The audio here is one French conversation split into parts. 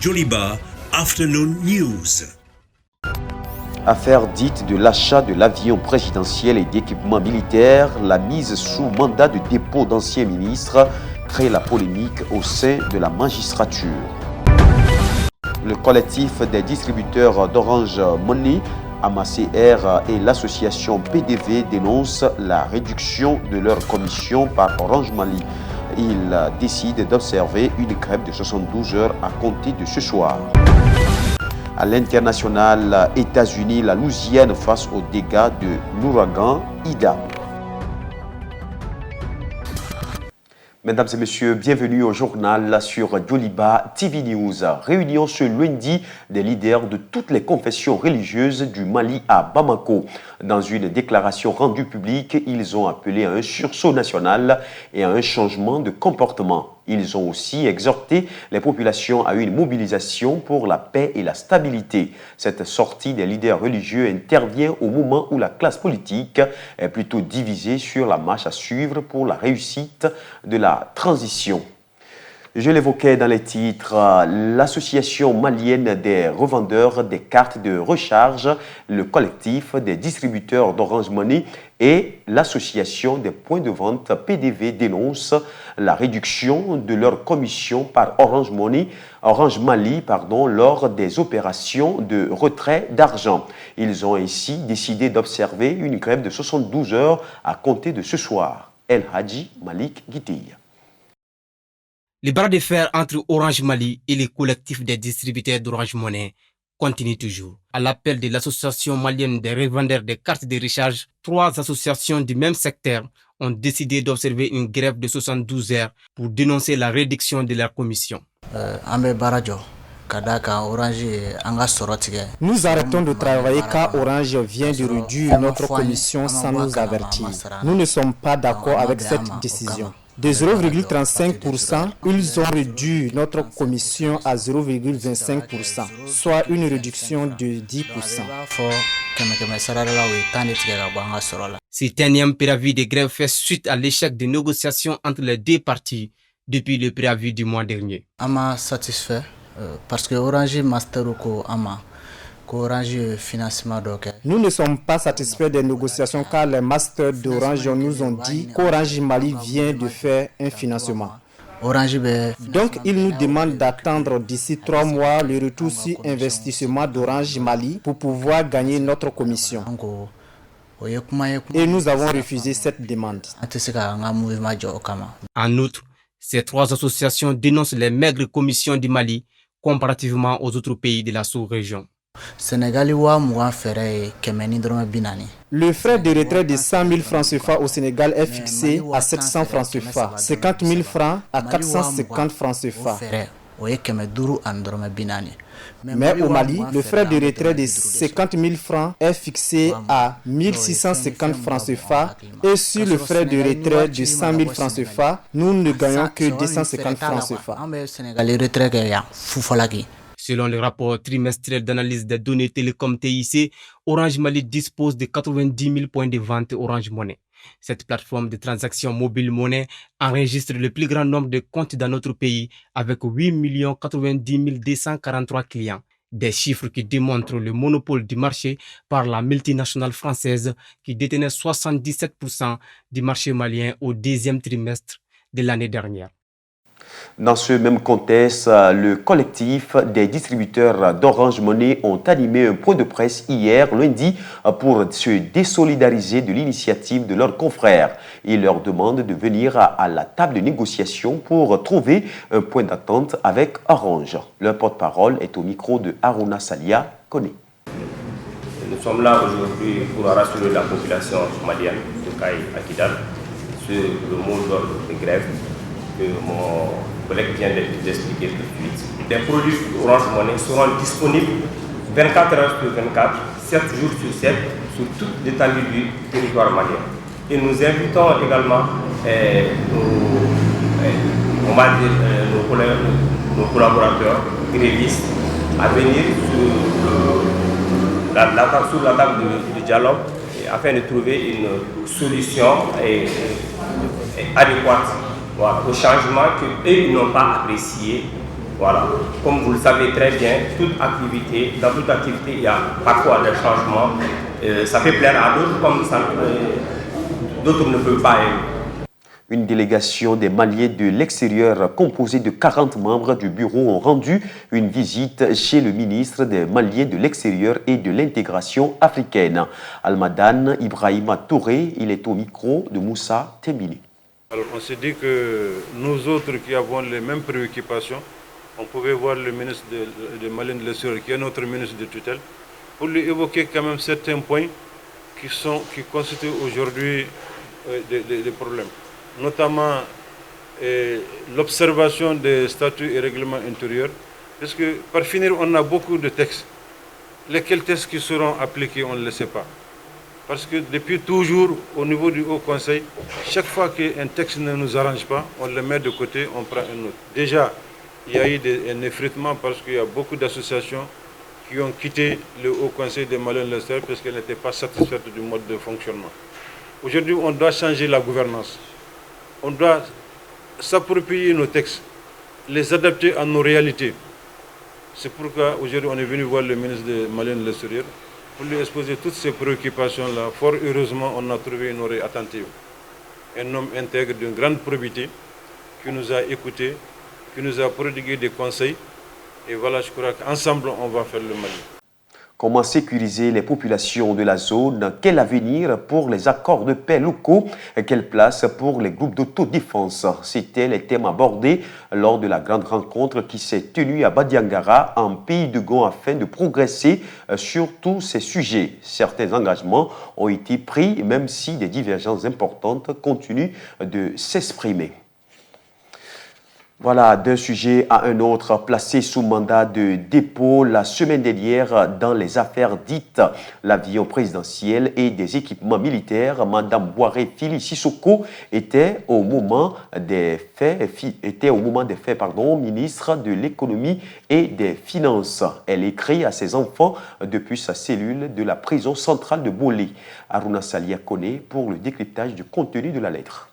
Joliba Afternoon News. Affaire dite de l'achat de l'avion présidentiel et d'équipements militaires, la mise sous mandat de dépôt d'anciens ministres crée la polémique au sein de la magistrature. Le collectif des distributeurs d'Orange Money, AMACR et l'association PDV dénoncent la réduction de leur commission par Orange Mali. Ils décident d'observer une grève de 72 heures à compter de ce soir. À l'international, États-Unis, la Louisiane face aux dégâts de l'ouragan Ida. Mesdames et messieurs, bienvenue au journal sur Joliba TV News. Réunion ce lundi des leaders de toutes les confessions religieuses du Mali à Bamako. Dans une déclaration rendue publique, ils ont appelé à un sursaut national et à un changement de comportement. Ils ont aussi exhorté les populations à une mobilisation pour la paix et la stabilité. Cette sortie des leaders religieux intervient au moment où la classe politique est plutôt divisée sur la marche à suivre pour la réussite de la transition. Je l'évoquais dans les titres, l'association malienne des revendeurs des cartes de recharge, le collectif des distributeurs d'Orange Money et l'association des points de vente PDV dénoncent la réduction de leur commission par Orange Mali lors des opérations de retrait d'argent. Ils ont ainsi décidé d'observer une grève de 72 heures à compter de ce soir. El Hadji Malik Guitille. Les bras de fer entre Orange Mali et les collectifs des distributeurs d'Orange Money continuent toujours. À l'appel de l'association malienne des revendeurs des cartes de recharge, 3 associations du même secteur ont décidé d'observer une grève de 72 heures pour dénoncer la réduction de leur commission. Nous arrêtons de travailler car Orange vient de réduire notre commission sans nous avertir. Nous ne sommes pas d'accord avec cette décision. De 0,35%, ils ont réduit notre commission à 0,25%, soit une réduction de 10%. Cet énième préavis de grève fait suite à l'échec des négociations entre les deux parties depuis le préavis du mois dernier. Ama satisfait parce que Orange Masteroko Ama. Nous ne sommes pas satisfaits des négociations car les masters d'Orange nous ont dit qu'Orange Mali vient de faire un financement. Donc, ils nous demandent d'attendre d'ici 3 mois le retour sur investissement d'Orange Mali pour pouvoir gagner notre commission. Et nous avons refusé cette demande. En outre, ces 3 associations dénoncent les maigres commissions du Mali comparativement aux autres pays de la sous-région. Le frais de retrait de 100 000 francs CFA au Sénégal est fixé à 700 francs CFA, 50 000 francs à 450 francs CFA. Mais au Mali, le frais de retrait de 50 000 francs est fixé à 1650 francs CFA et sur le frais de retrait de 100 000 francs CFA, nous ne gagnons que 250 francs CFA. Selon le rapport trimestriel d'analyse des données télécom TIC, Orange Mali dispose de 90 000 points de vente Orange Money. Cette plateforme de transaction mobile monnaie enregistre le plus grand nombre de comptes dans notre pays avec 8 90 243 clients. Des chiffres qui démontrent le monopole du marché par la multinationale française qui détenait 77% du marché malien au 2e trimestre de l'année dernière. Dans ce même contexte, le collectif des distributeurs d'Orange Money ont animé un point de presse hier, lundi, pour se désolidariser de l'initiative de leurs confrères. Ils leur demandent de venir à la table de négociation pour trouver un point d'attente avec Orange. Leur porte-parole est au micro de Haruna Salia Kone. Nous sommes là aujourd'hui pour rassurer la population malienne de Kaï à Kidal sur le mot d'ordre de grève que mon collègue vient d'expliquer tout de suite. Les produits Orange Money seront disponibles 24 heures sur 24, 7 jours sur 7, sur toute l'étendue du territoire malien. Et nous invitons également nos collaborateurs grévistes à venir sur la table du dialogue afin de trouver une solution adéquate au changement qu'ils n'ont pas apprécié Voilà. Comme vous le savez très bien, dans toute activité, il y a parfois des changements. Ça fait plaire à d'autres comme d'autres ne peuvent pas aimer. Une délégation des Maliens de l'extérieur composée de 40 membres du bureau ont rendu une visite chez le ministre des Maliens de l'extérieur et de l'intégration africaine. Almadan Ibrahima Touré, il est au micro de Moussa Tembini. Alors on s'est dit que nous autres qui avons les mêmes préoccupations, on pouvait voir le ministre des Maliens de l'extérieur, qui est notre ministre de tutelle, pour lui évoquer quand même certains points qui constituent aujourd'hui des problèmes. Notamment l'observation des statuts et règlements intérieurs, parce que par finir, on a beaucoup de textes. Lesquels textes qui seront appliqués, on ne le sait pas. Parce que depuis toujours, au niveau du Haut Conseil, chaque fois qu'un texte ne nous arrange pas, on le met de côté, on prend un autre. Déjà, il y a eu un effritement parce qu'il y a beaucoup d'associations qui ont quitté le Haut Conseil des Maliens de l'extérieur parce qu'elles n'étaient pas satisfaites du mode de fonctionnement. Aujourd'hui, on doit changer la gouvernance. On doit s'approprier nos textes, les adapter à nos réalités. C'est pourquoi aujourd'hui on est venu voir le ministre des Maliens de l'extérieur pour lui exposer toutes ces préoccupations-là. Fort heureusement, on a trouvé une oreille attentive. Un homme intègre d'une grande probité qui nous a écoutés, qui nous a prodigué des conseils. Et voilà, je crois qu'ensemble, on va faire le Mali. Comment sécuriser les populations de la zone? Quel avenir pour les accords de paix locaux? Quelle place pour les groupes d'autodéfense? C'étaient les thèmes abordés lors de la grande rencontre qui s'est tenue à Badiangara, en Pays de Gon, afin de progresser sur tous ces sujets. Certains engagements ont été pris, même si des divergences importantes continuent de s'exprimer. Voilà, d'un sujet à un autre, placé sous mandat de dépôt la semaine dernière dans les affaires dites l'avion présidentiel et des équipements militaires. Madame Boiré Fili Sissoko était au moment des faits, ministre de l'économie et des finances. Elle écrit à ses enfants depuis sa cellule de la prison centrale de Bolé. Aruna Salia Kone pour le décryptage du contenu de la lettre.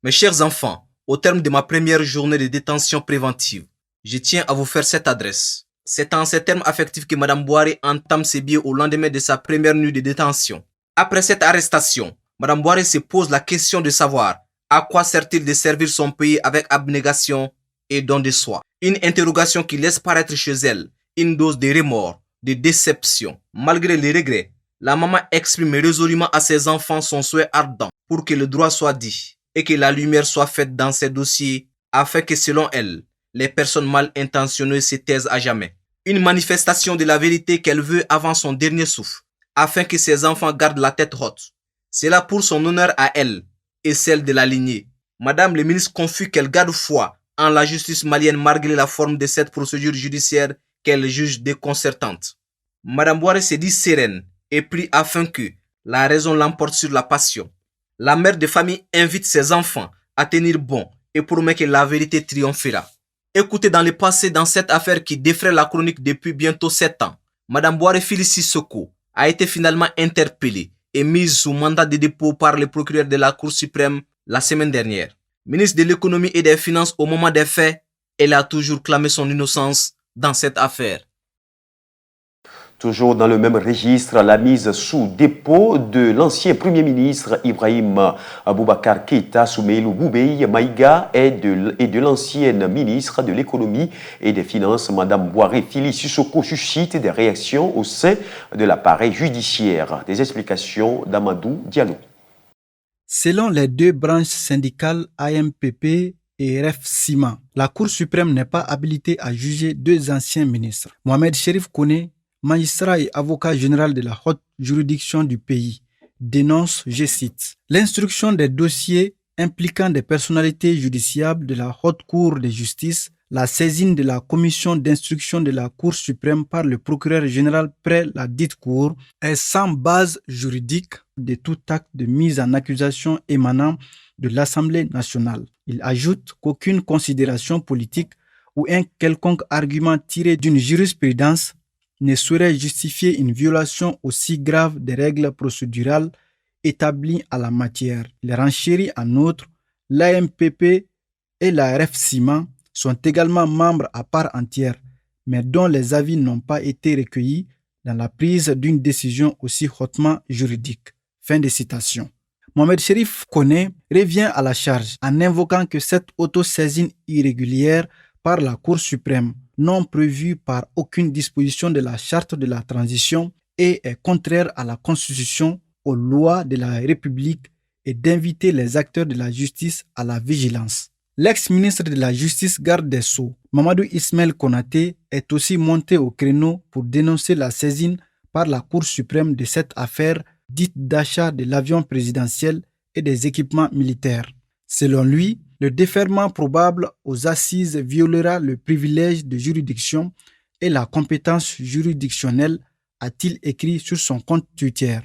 Mes chers enfants, au terme de ma première journée de détention préventive, je tiens à vous faire cette adresse. C'est en ces termes affectifs que Mme Boiré entame ses billets au lendemain de sa première nuit de détention. Après cette arrestation, Mme Boiré se pose la question de savoir à quoi sert-il de servir son pays avec abnégation et don de soi. Une interrogation qui laisse paraître chez elle une dose de remords, de déception. Malgré les regrets, la maman exprime résolument à ses enfants son souhait ardent pour que le droit soit dit et que la lumière soit faite dans ces dossiers afin que, selon elle, les personnes mal intentionnées se taisent à jamais. Une manifestation de la vérité qu'elle veut avant son dernier souffle, afin que ses enfants gardent la tête haute. C'est là pour son honneur à elle et celle de la lignée. Madame le ministre confie qu'elle garde foi en la justice malienne malgré la forme de cette procédure judiciaire qu'elle juge déconcertante. Madame Boiré se dit sereine et prie afin que la raison l'emporte sur la passion. La mère de famille invite ses enfants à tenir bon et promet que la vérité triomphera. Écoutez dans le passé dans cette affaire qui défraie la chronique depuis bientôt 7 ans, Mme Boiré Fili Sissoko a été finalement interpellée et mise sous mandat de dépôt par le procureur de la Cour suprême la semaine dernière. Ministre de l'économie et des finances au moment des faits, elle a toujours clamé son innocence dans cette affaire. Toujours dans le même registre, la mise sous dépôt de l'ancien Premier ministre Ibrahim Boubacar Keïta Soumeilou Boubei Maïga et de l'ancienne ministre de l'économie et des finances, Mme Boiré Fili Sissoko, suscite des réactions au sein de l'appareil judiciaire. Des explications d'Amadou Diallo. Selon les deux branches syndicales AMPP et REF-SIMA, la Cour suprême n'est pas habilitée à juger deux anciens ministres. Mohamed Cherif Kone, magistrat et avocat général de la haute juridiction du pays, dénonce, je cite, « l'instruction des dossiers impliquant des personnalités judiciables de la haute cour de justice, la saisine de la commission d'instruction de la Cour suprême par le procureur général près la dite cour est sans base juridique de tout acte de mise en accusation émanant de l'Assemblée nationale. » Il ajoute qu'aucune considération politique ou un quelconque argument tiré d'une jurisprudence ne saurait justifier une violation aussi grave des règles procédurales établies à la matière. Il renchérit en outre l'AMPP et la REF-SIMA sont également membres à part entière, mais dont les avis n'ont pas été recueillis dans la prise d'une décision aussi hautement juridique. Fin de citation. Mohamed Cherif Kone revient à la charge en invoquant que cette autosaisine irrégulière par la Cour suprême, non prévue par aucune disposition de la Charte de la transition et est contraire à la Constitution, aux lois de la République et d'inviter les acteurs de la justice à la vigilance. L'ex-ministre de la Justice garde des Sceaux, Mamadou Ismaël Konaté, est aussi monté au créneau pour dénoncer la saisine par la Cour suprême de cette affaire dite d'achat de l'avion présidentiel et des équipements militaires. Selon lui, le déferment probable aux assises violera le privilège de juridiction et la compétence juridictionnelle, a-t-il écrit sur son compte Twitter.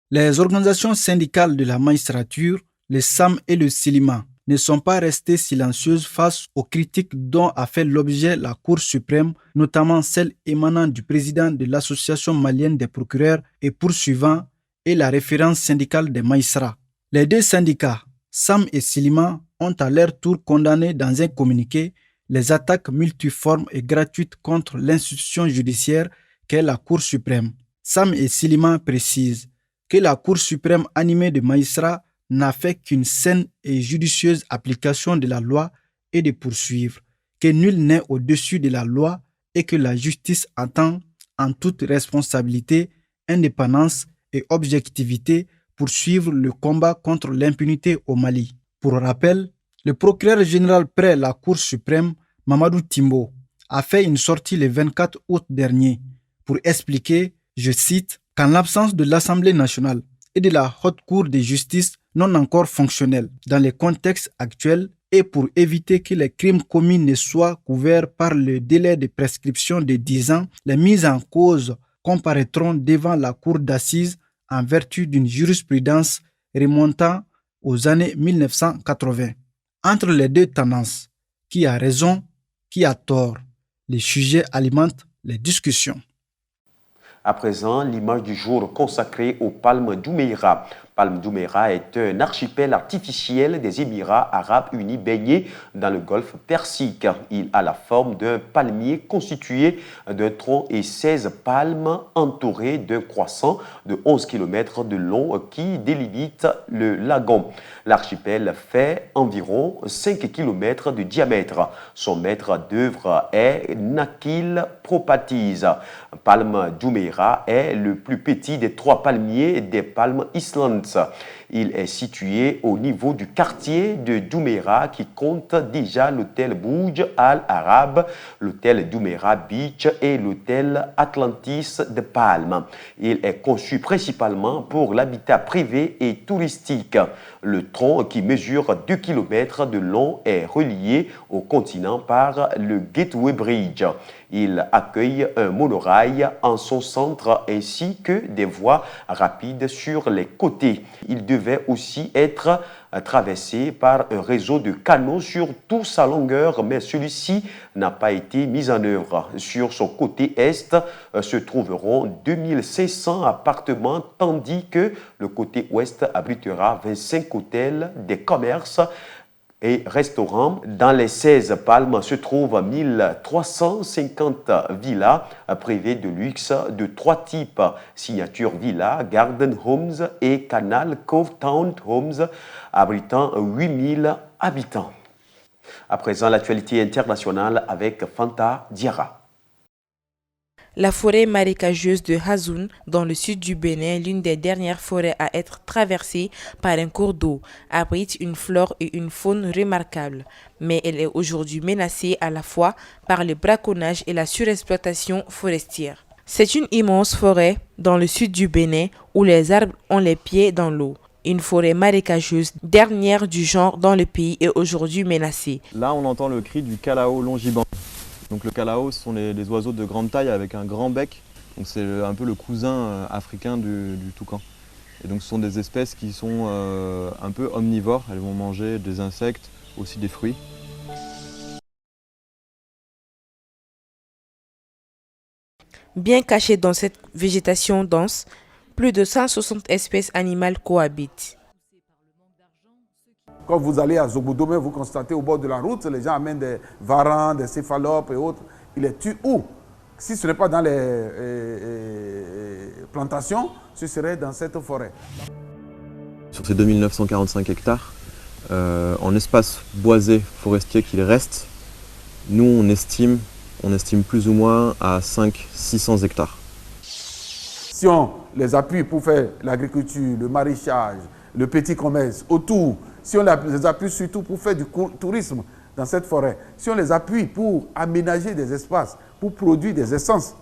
Les organisations syndicales de la magistrature, le SAM et le CILIMA, ne sont pas restées silencieuses face aux critiques dont a fait l'objet la Cour suprême, notamment celles émanant du président de l'Association malienne des procureurs et poursuivants et la référence syndicale des magistrats. Les deux syndicats, SAM et CILIMA, ont à leur tour condamné dans un communiqué les attaques multiformes et gratuites contre l'institution judiciaire qu'est la Cour suprême. SAM et CILIMA précisent que la Cour suprême animée de magistrats n'a fait qu'une saine et judicieuse application de la loi et de poursuivre, que nul n'est au-dessus de la loi et que la justice entend en toute responsabilité, indépendance et objectivité poursuivre le combat contre l'impunité au Mali. Pour rappel, le procureur général près la Cour suprême, Mamadou Timbo, a fait une sortie le 24 août dernier pour expliquer, je cite, qu'en l'absence de l'Assemblée nationale et de la Haute Cour de justice non encore fonctionnelle dans le contexte actuel et pour éviter que les crimes commis ne soient couverts par le délai de prescription de 10 ans, les mises en cause comparaîtront devant la cour d'assises en vertu d'une jurisprudence remontant aux années 1980. Entre les deux tendances, qui a raison, qui a tort, les sujets alimentent les discussions. À présent, l'image du jour consacrée aux palmes d'Oumeira. Palme d'Oumeira est un archipel artificiel des Émirats arabes unis baigné dans le golfe Persique. Il a la forme d'un palmier constitué d'un tronc et 16 palmes entourées d'un croissant de 11 km de long qui délimite le lagon. L'archipel fait environ 5 km de diamètre. Son maître d'œuvre est Nakil Propatis. Palme d'Oumeira est le plus petit des 3 palmiers des palmes islandaises. Il est situé au niveau du quartier de Doumeira qui compte déjà l'hôtel Bouj Al-Arab, l'hôtel Doumeira Beach et l'hôtel Atlantis de Palme. Il est conçu principalement pour l'habitat privé et touristique. Le tronc qui mesure 2 km de long est relié au continent par le Gateway Bridge. Il accueille un monorail en son centre ainsi que des voies rapides sur les côtés. Il devait aussi être traversé par un réseau de canaux sur toute sa longueur, mais celui-ci n'a pas été mis en œuvre. Sur son côté est se trouveront 2500 appartements, tandis que le côté ouest abritera 25 hôtels, des commerces et restaurants. Dans les 16 palmes se trouvent 1350 villas privées de luxe de 3 types, Signature Villa, Garden Homes et Canal Cove Town Homes, abritant 8000 habitants. À présent, l'actualité internationale avec Fanta Diarra. La forêt marécageuse de Hazoun, dans le sud du Bénin, l'une des dernières forêts à être traversée par un cours d'eau, abrite une flore et une faune remarquables. Mais elle est aujourd'hui menacée à la fois par le braconnage et la surexploitation forestière. C'est une immense forêt dans le sud du Bénin où les arbres ont les pieds dans l'eau. Une forêt marécageuse, dernière du genre dans le pays, est aujourd'hui menacée. Là, on entend le cri du calao longiband. Donc le calao, ce sont les oiseaux de grande taille avec un grand bec. Donc c'est un peu le cousin africain du toucan. Et donc ce sont des espèces qui sont un peu omnivores. Elles vont manger des insectes, aussi des fruits. Bien cachées dans cette végétation dense, plus de 160 espèces animales cohabitent. Quand vous allez à Zobodome, vous constatez au bord de la route, les gens amènent des varans, des céphalopes et autres. Ils les tuent où? Si ce n'est pas dans les plantations, ce serait dans cette forêt. Sur ces 2945 hectares, en espace boisé forestier qu'il reste, nous on estime plus ou moins à 500-600 hectares. Si on les appuie pour faire l'agriculture, le maraîchage, le petit commerce autour, si on les appuie surtout pour faire du tourisme dans cette forêt, si on les appuie pour aménager des espaces, pour produire des essences.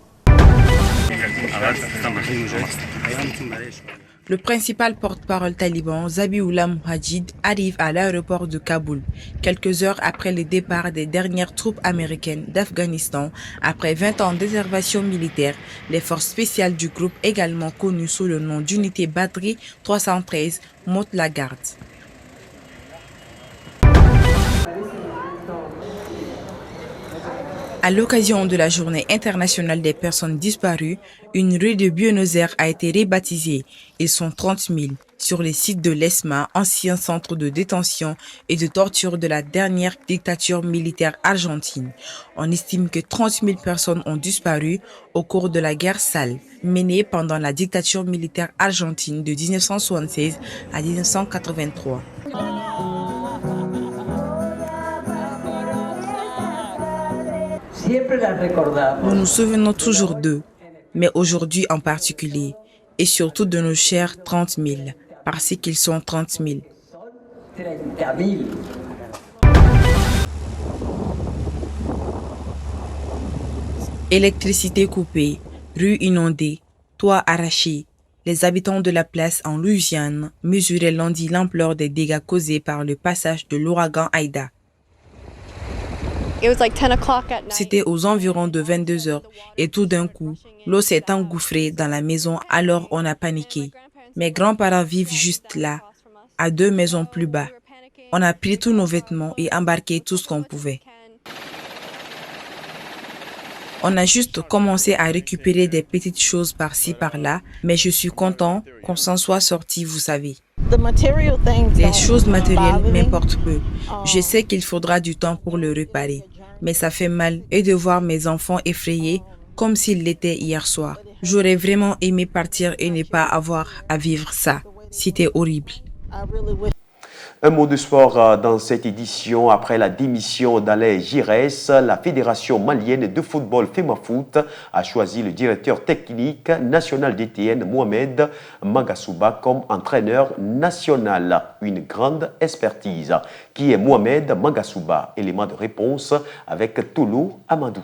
Le principal porte-parole taliban, Zabiullah Mujahid, arrive à l'aéroport de Kaboul, quelques heures après le départ des dernières troupes américaines d'Afghanistan. Après 20 ans d'intervention militaire, les forces spéciales du groupe, également connues sous le nom d'unité Badri 313, montent la garde. À l'occasion de la Journée internationale des personnes disparues, une rue de Buenos Aires a été rebaptisée. Ils sont 30 000 sur les sites de l'ESMA, ancien centre de détention et de torture de la dernière dictature militaire argentine. On estime que 30 000 personnes ont disparu au cours de la guerre sale, menée pendant la dictature militaire argentine de 1976 à 1983. Nous nous souvenons toujours d'eux, mais aujourd'hui en particulier, et surtout de nos chers 30 000, parce qu'ils sont 30 000. Électricité coupée, rues inondées, toits arrachés. Les habitants de la place en Louisiane mesuraient lundi l'ampleur des dégâts causés par le passage de l'ouragan Aïda. C'était aux environs de 22 heures et tout d'un coup, l'eau s'est engouffrée dans la maison, alors on a paniqué. Mes grands-parents vivent juste là, à 2 maisons plus bas. On a pris tous nos vêtements et embarqué tout ce qu'on pouvait. On a juste commencé à récupérer des petites choses par-ci par-là, mais je suis content qu'on s'en soit sorti, vous savez. Les choses matérielles m'importent peu. Je sais qu'il faudra du temps pour le réparer, mais ça fait mal et de voir mes enfants effrayés comme s'ils l'étaient hier soir. J'aurais vraiment aimé partir et ne pas avoir à vivre ça. C'était horrible. Un mot de sport dans cette édition. Après la démission d'Alain Giresse, la Fédération malienne de football FEMAFOOT a choisi le directeur technique national d'ETN Mohamed Magasuba comme entraîneur national. Une grande expertise. Qui est Mohamed Magasuba? Élément de réponse avec Tolo Amadou.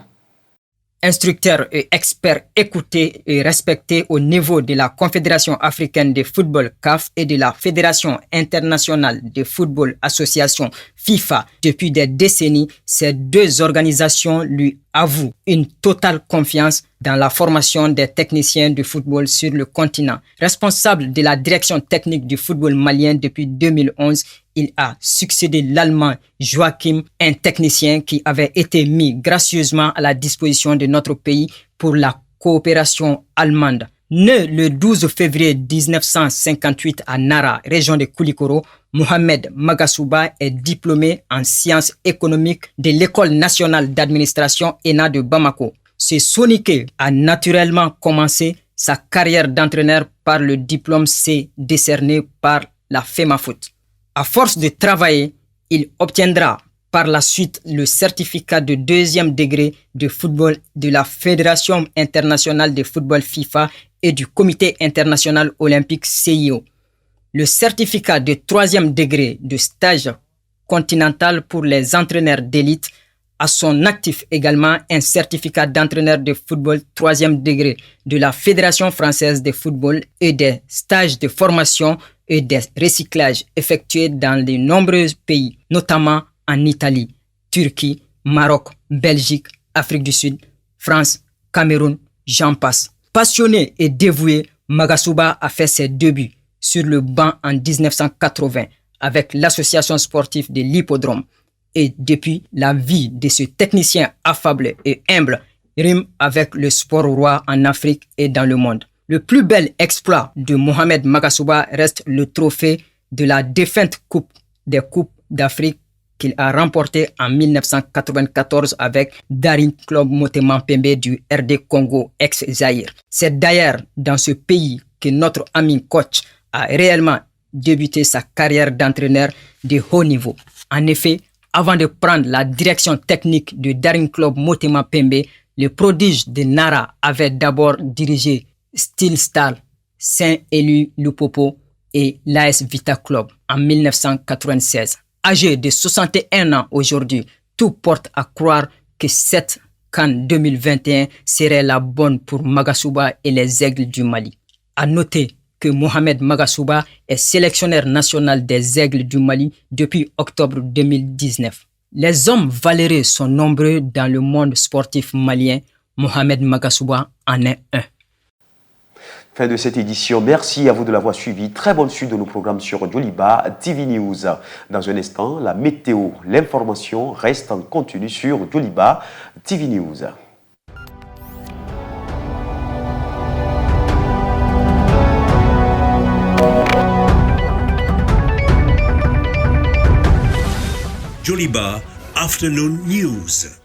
Instructeur et expert écouté et respecté au niveau de la Confédération africaine de football CAF et de la Fédération internationale de football association FIFA depuis des décennies, ces deux organisations lui avouent une totale confiance dans la formation des techniciens de football sur le continent. Responsable de la direction technique du football malien depuis 2011, il a succédé l'Allemand Joachim, un technicien qui avait été mis gracieusement à la disposition de notre pays pour la coopération allemande. Né le 12 février 1958 à Nara, région de Koulikoro, Mohamed Magasuba est diplômé en sciences économiques de l'École nationale d'administration ENA de Bamako. Ce Soniké a naturellement commencé sa carrière d'entraîneur par le diplôme C décerné par la FEMAFOOT. À force de travailler, il obtiendra par la suite le certificat de 2e degré de football de la Fédération internationale de football FIFA et du Comité international olympique CIO. Le certificat de 3e degré de stage continental pour les entraîneurs d'élite. À son actif également un certificat d'entraîneur de football 3e degré de la Fédération française de football et des stages de formation et des recyclages effectués dans de nombreux pays, notamment en Italie, Turquie, Maroc, Belgique, Afrique du Sud, France, Cameroun, j'en passe. Passionné et dévoué, Magasuba a fait ses débuts sur le banc en 1980 avec l'association sportive de l'Hippodrome. Et depuis, la vie de ce technicien affable et humble rime avec le sport roi en Afrique et dans le monde. Le plus bel exploit de Mohamed Magasuba reste le trophée de la défunte Coupe des Coupes d'Afrique qu'il a remporté en 1994 avec Daring Club Motema Pembe du RD Congo ex-Zaïre. C'est d'ailleurs dans ce pays que notre ami coach a réellement débuté sa carrière d'entraîneur de haut niveau. En effet, avant de prendre la direction technique de Daring Club Motema Pembe, le prodige de Nara avait d'abord dirigé Steel Star, Saint-Élu Lupopo et l'AS Vita Club en 1996. Âgé de 61 ans aujourd'hui, tout porte à croire que cette CAN 2021 serait la bonne pour Magasuba et les Aigles du Mali. À noter que Mohamed Magasuba est sélectionneur national des Aigles du Mali depuis octobre 2019. Les hommes valeureux sont nombreux dans le monde sportif malien. Mohamed Magasuba en est un. Fin de cette édition. Merci à vous de l'avoir suivi. Très bonne suite de nos programmes sur Joliba TV News. Dans un instant, la météo, l'information reste en continu sur Joliba TV News. Joliba Afternoon News.